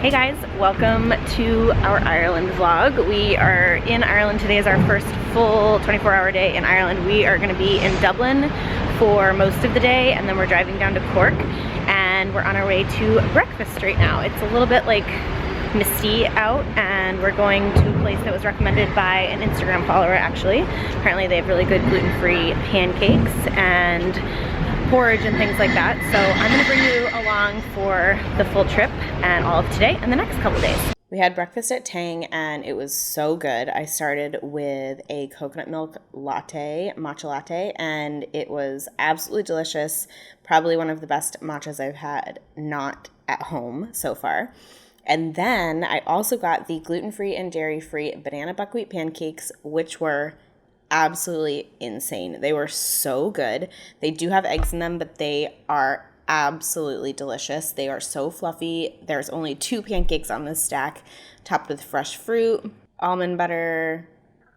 Hey guys, welcome to our Ireland vlog. We are in Ireland. Today is our first full 24-hour day in Ireland. We are going to be in Dublin for most of the day, and then we're driving down to Cork, and we're on our way to breakfast right now. It's a little bit like misty out, and we're going to a place that was recommended by an Instagram follower actually. Apparently they have really good gluten-free pancakes and porridge and things like that. So I'm gonna bring you along for the full trip and all of today and the next couple days. We had breakfast at Tang and it was so good. I started with a coconut milk latte, matcha latte, and it was absolutely delicious. Probably one of the best matchas I've had not at home so far. And then I also got the gluten-free and dairy-free banana buckwheat pancakes, which were absolutely insane. They were so good. They do have eggs in them, but they are absolutely delicious. They are so fluffy. There's only 2 pancakes on this stack, topped with fresh fruit, almond butter,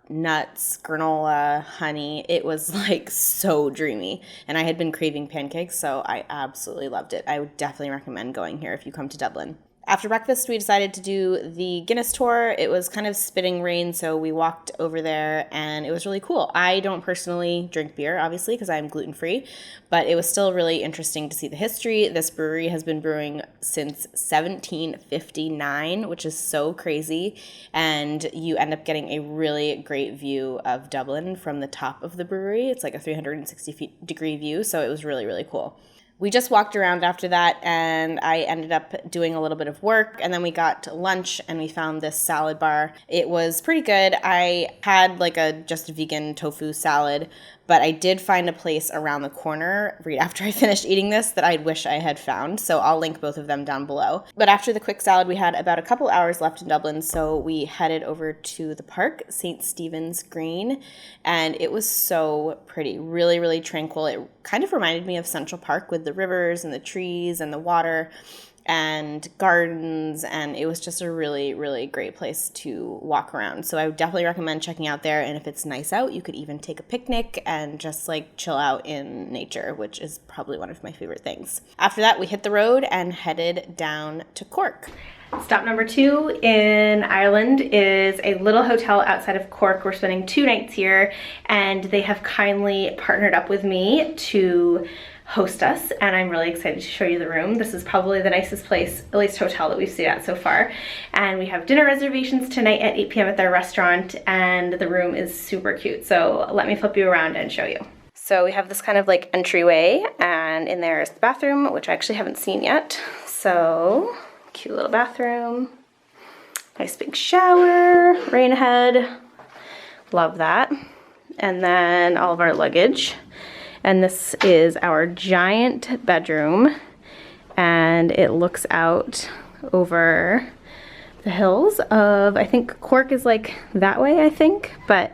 nuts, granola, honey. It was like so dreamy, and I had been craving pancakes, so I absolutely loved it. I would definitely recommend going here if you come to Dublin. After breakfast, we decided to do the Guinness Tour. It was kind of spitting rain, so we walked over there, and it was really cool. I don't personally drink beer, obviously, because I'm gluten-free, but it was still really interesting to see the history. This brewery has been brewing since 1759, which is so crazy, and you end up getting a really great view of Dublin from the top of the brewery. It's like a 360-degree view, so it was really, really cool. We just walked around after that, and I ended up doing a little bit of work, and then we got to lunch and we found this salad bar. It was pretty good. I had like a just vegan tofu salad, but I did find a place around the corner right after I finished eating this that I wish I had found, so I'll link both of them down below. But after the quick salad, we had about a couple hours left in Dublin, so we headed over to the park, St. Stephen's Green, and it was so pretty, really, really tranquil. It kind of reminded me of Central Park with the rivers and the trees and the water and gardens, and it was just a really, really great place to walk around. So I would definitely recommend checking out there, and if it's nice out, you could even take a picnic and just like chill out in nature, which is probably one of my favorite things. After that, we hit the road and headed down to Cork. Stop number 2 in Ireland is a little hotel outside of Cork. We're spending 2 nights here, and they have kindly partnered up with me to host us, and I'm really excited to show you the room. This is probably the nicest place, at least hotel, that we've stayed at so far. And we have dinner reservations tonight at 8 p.m. at their restaurant, and the room is super cute. So let me flip you around and show you. So we have this kind of like entryway, and in there is the bathroom, which I actually haven't seen yet. So cute little bathroom, nice big shower, rain ahead, love that. And then all of our luggage. And this is our giant bedroom, and it looks out over the hills of, I think Cork is like that way, I think, but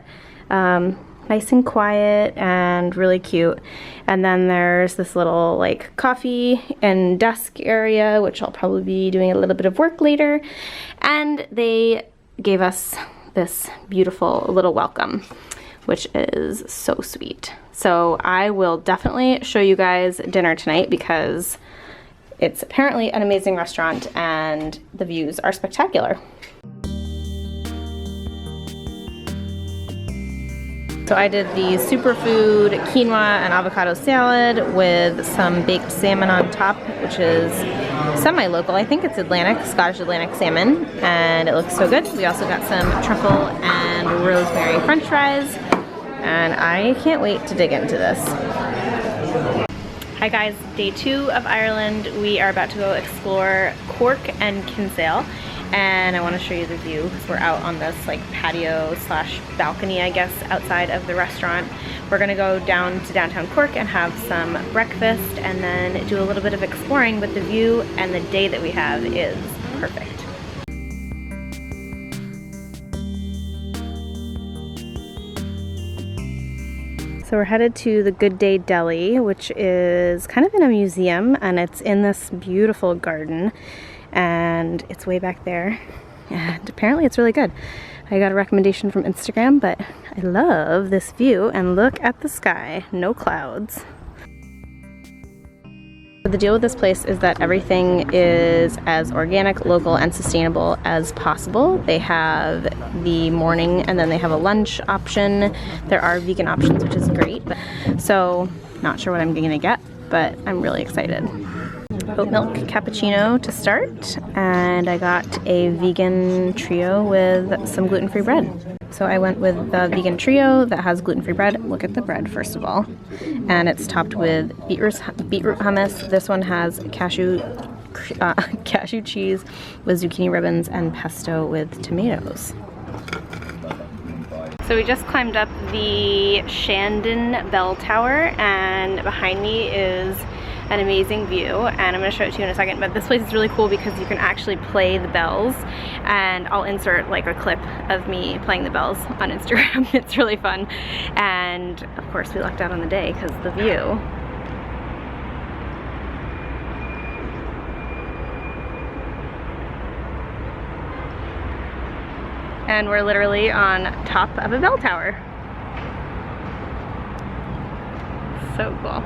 nice and quiet and really cute. And then there's this little like coffee and desk area, which I'll probably be doing a little bit of work later. And they gave us this beautiful little welcome, which is so sweet. So I will definitely show you guys dinner tonight because it's apparently an amazing restaurant and the views are spectacular. So I did the superfood quinoa and avocado salad with some baked salmon on top, which is semi-local. I think it's Atlantic, Scottish Atlantic salmon, and it looks so good. We also got some truffle and rosemary french fries, and I can't wait to dig into this. Hi guys, day 2 of Ireland. We are about to go explore Cork and Kinsale, and I want to show you the view because we're out on this like patio slash balcony, I guess, outside of the restaurant. We're gonna go down to downtown Cork and have some breakfast and then do a little bit of exploring, but the view and the day that we have is perfect. So we're headed to the Good Day Deli, which is kind of in a museum, and it's in this beautiful garden, and it's way back there, and apparently it's really good. I got a recommendation from Instagram, but I love this view, and look at the sky, no clouds. The deal with this place is that everything is as organic, local, and sustainable as possible. They have the morning and then they have a lunch option. There are vegan options, which is great. So, not sure what I'm gonna get, but I'm really excited. Oat milk cappuccino to start, and I got a vegan trio with some gluten-free bread. So I went with the vegan trio that has gluten-free bread. Look at the bread, first of all. And it's topped with beetroot hummus. This one has cashew cheese with zucchini ribbons and pesto with tomatoes. So we just climbed up the Shandon bell tower, and behind me is an amazing view, and I'm going to show it to you in a second, but this place is really cool because you can actually play the bells, and I'll insert like a clip of me playing the bells on Instagram. It's really fun, and of course we lucked out on the day because the view. And we're literally on top of a bell tower. So cool.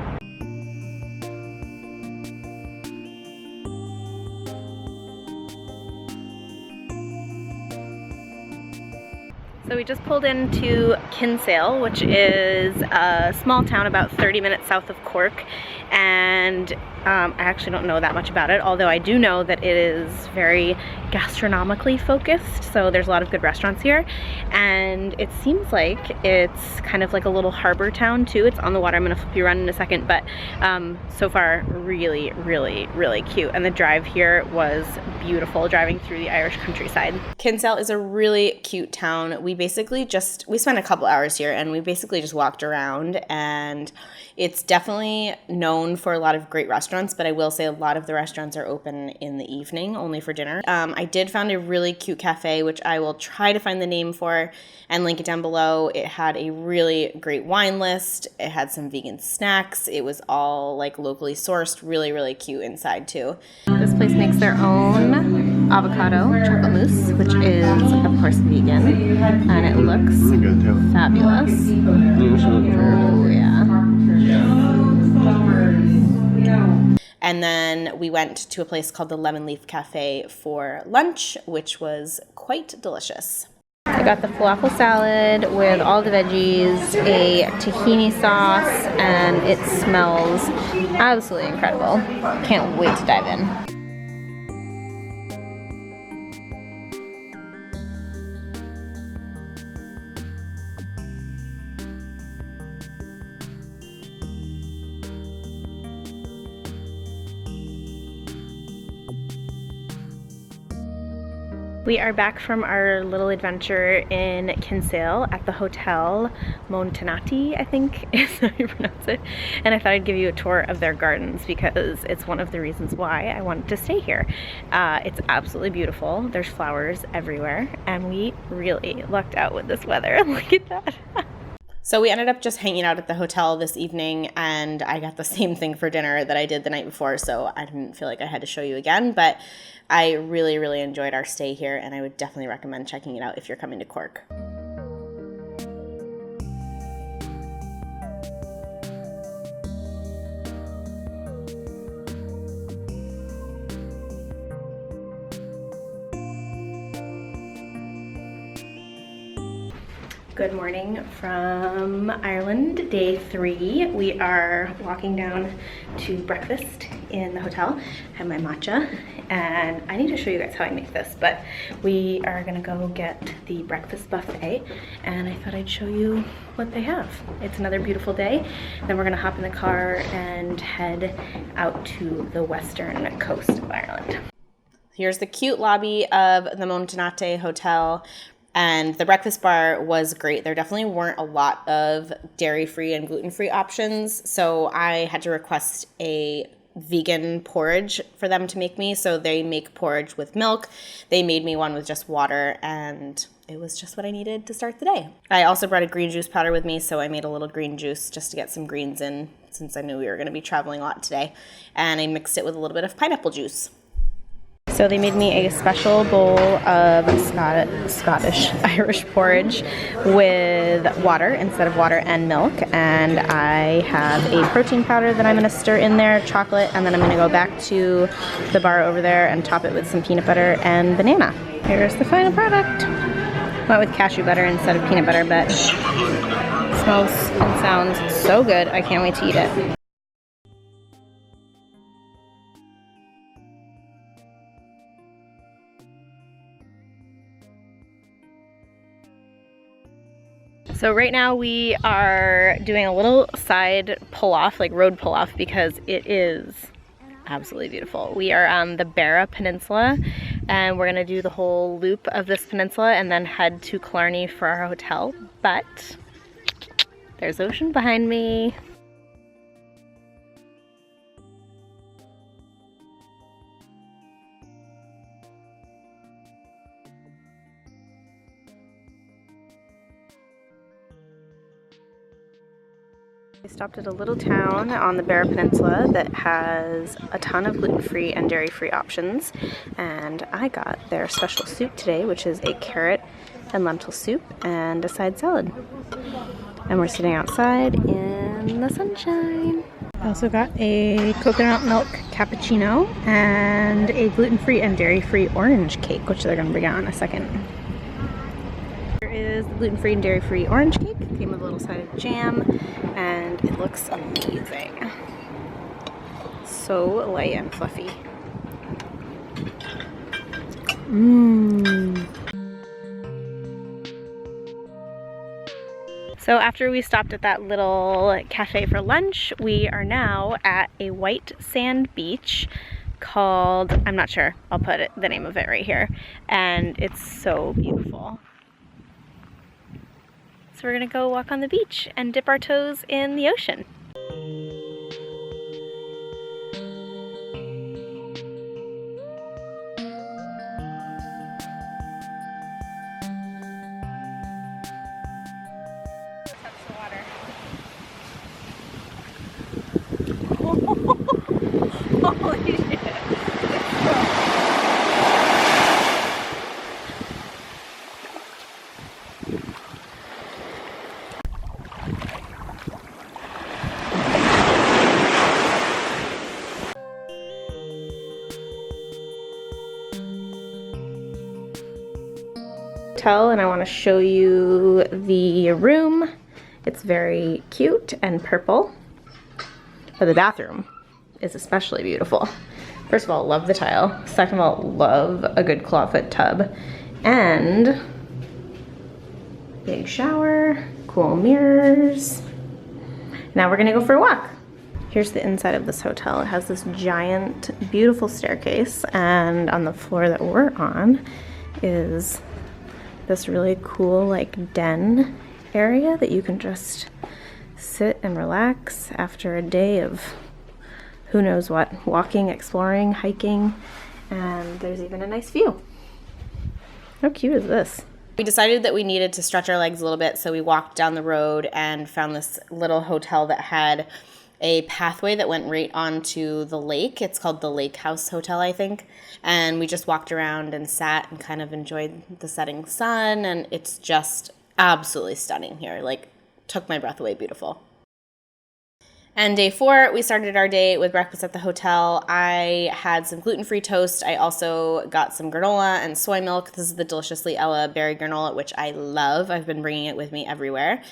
So we just pulled into Kinsale, which is a small town about 30 minutes south of Cork, and I actually don't know that much about it, although I do know that it is very gastronomically focused, so there's a lot of good restaurants here, and it seems like it's kind of like a little harbor town too. It's on the water. I'm gonna flip you around in a second, but so far really, really, really cute, and the drive here was beautiful, driving through the Irish countryside. Kinsale is a really cute town. We spent a couple hours here, and we basically just walked around, and it's definitely known for a lot of great restaurants, but I will say a lot of the restaurants are open in the evening, only for dinner. I did find a really cute cafe, which I will try to find the name for and link it down below. It had a really great wine list. It had some vegan snacks. It was all like locally sourced, really, really cute inside too. This place makes their own avocado chocolate mousse, which is of course vegan, and it looks fabulous. Oh yeah. And then we went to a place called the Lemon Leaf Cafe for lunch, which was quite delicious. I got the falafel salad with all the veggies, a tahini sauce, and it smells absolutely incredible. Can't wait to dive in. We are back from our little adventure in Kinsale at the hotel Montenotte, I think is how you pronounce it. And I thought I'd give you a tour of their gardens because it's one of the reasons why I wanted to stay here. It's absolutely beautiful. There's flowers everywhere, and we really lucked out with this weather. Look at that. So we ended up just hanging out at the hotel this evening, and I got the same thing for dinner that I did the night before, so I didn't feel like I had to show you again, but I really, really enjoyed our stay here, and I would definitely recommend checking it out if you're coming to Cork. Good morning from Ireland, day 3. We are walking down to breakfast in the hotel. I have my matcha, and I need to show you guys how I make this, but we are gonna go get the breakfast buffet, and I thought I'd show you what they have. It's another beautiful day. Then we're gonna hop in the car and head out to the western coast of Ireland. Here's the cute lobby of the Montenotte Hotel. And the breakfast bar was great. There definitely weren't a lot of dairy-free and gluten-free options, so I had to request a vegan porridge for them to make me. So they make porridge with milk. They made me one with just water, and it was just what I needed to start the day. I also brought a green juice powder with me, so I made a little green juice just to get some greens in since I knew we were going to be traveling a lot today. And I mixed it with a little bit of pineapple juice. So they made me a special bowl of Irish porridge with water instead of water and milk, and I have a protein powder that I'm going to stir in there, chocolate, and then I'm going to go back to the bar over there and top it with some peanut butter and banana. Here's the final product. Went with cashew butter instead of peanut butter, but it smells and sounds so good. I can't wait to eat it. So right now we are doing a little side pull-off, like road pull-off, because it is absolutely beautiful. We are on the Beara Peninsula, and we're gonna do the whole loop of this peninsula and then head to Killarney for our hotel. But there's ocean behind me. We stopped at a little town on the Beara Peninsula that has a ton of gluten-free and dairy-free options, and I got their special soup today, which is a carrot and lentil soup and a side salad. And we're sitting outside in the sunshine. I also got a coconut milk cappuccino and a gluten-free and dairy-free orange cake, which they're going to bring out in a second. Here is the gluten-free and dairy-free orange cake. It came with a little side of jam, and it looks amazing. So light and fluffy. Mmm. So after we stopped at that little cafe for lunch, we are now at a white sand beach called, I'm not sure, I'll put the name of it right here, and it's so beautiful. So we're gonna go walk on the beach and dip our toes in the ocean. Holy shit. And I want to show you the room. It's very cute and purple, but the bathroom is especially beautiful. First of all, love the tile. Second of all, love a good clawfoot tub, and big shower, cool mirrors. Now we're gonna go for a walk. Here's the inside of this hotel. It has this giant, beautiful staircase, and on the floor that we're on is this really cool like den area that you can just sit and relax after a day of who knows what, walking, exploring, hiking, and there's even a nice view. How cute is this? We decided that we needed to stretch our legs a little bit, so we walked down the road and found this little hotel that had a pathway that went right onto the lake. It's called the Lake House Hotel, I think. And we just walked around and sat and kind of enjoyed the setting sun, and it's just absolutely stunning here. Like, took my breath away, beautiful. And day 4, we started our day with breakfast at the hotel. I had some gluten-free toast. I also got some granola and soy milk. This is the Deliciously Ella berry granola, which I love. I've been bringing it with me everywhere.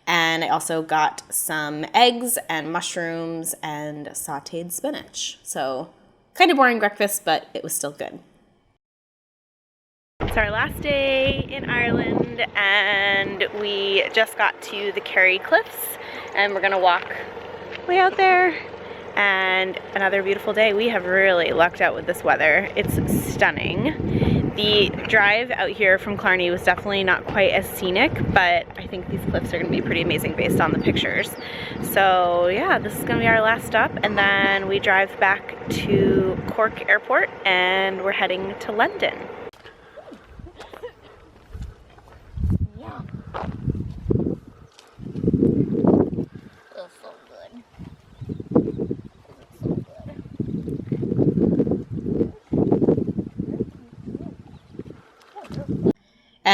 And I also got some eggs and mushrooms and sauteed spinach. So kind of boring breakfast, but it was still good. It's our last day in Ireland, and we just got to the Kerry Cliffs, and we're gonna walk way out there. And another beautiful day. We have really lucked out with this weather. It's stunning. The drive out here from Killarney was definitely not quite as scenic, but I think these cliffs are going to be pretty amazing based on the pictures. So yeah, this is going to be our last stop, and then we drive back to Cork Airport, and we're heading to London. Yeah. Feels so good.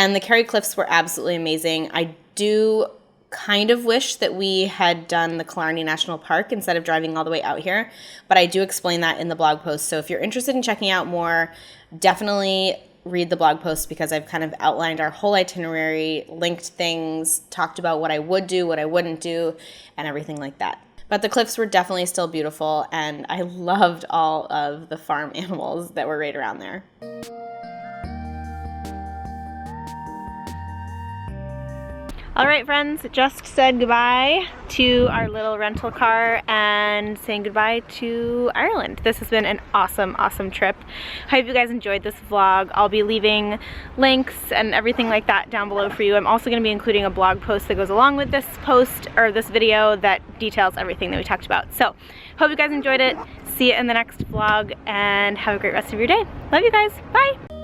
And the Kerry Cliffs were absolutely amazing. I do kind of wish that we had done the Killarney National Park instead of driving all the way out here, but I do explain that in the blog post. So if you're interested in checking out more, definitely read the blog post, because I've kind of outlined our whole itinerary, linked things, talked about what I would do, what I wouldn't do, and everything like that. But the cliffs were definitely still beautiful, and I loved all of the farm animals that were right around there. All right, friends, just said goodbye to our little rental car and saying goodbye to Ireland. This has been an awesome, awesome trip. I hope you guys enjoyed this vlog. I'll be leaving links and everything like that down below for you. I'm also going to be including a blog post that goes along with this post, or this video, that details everything that we talked about. So, hope you guys enjoyed it. See you in the next vlog, and have a great rest of your day. Love you guys. Bye!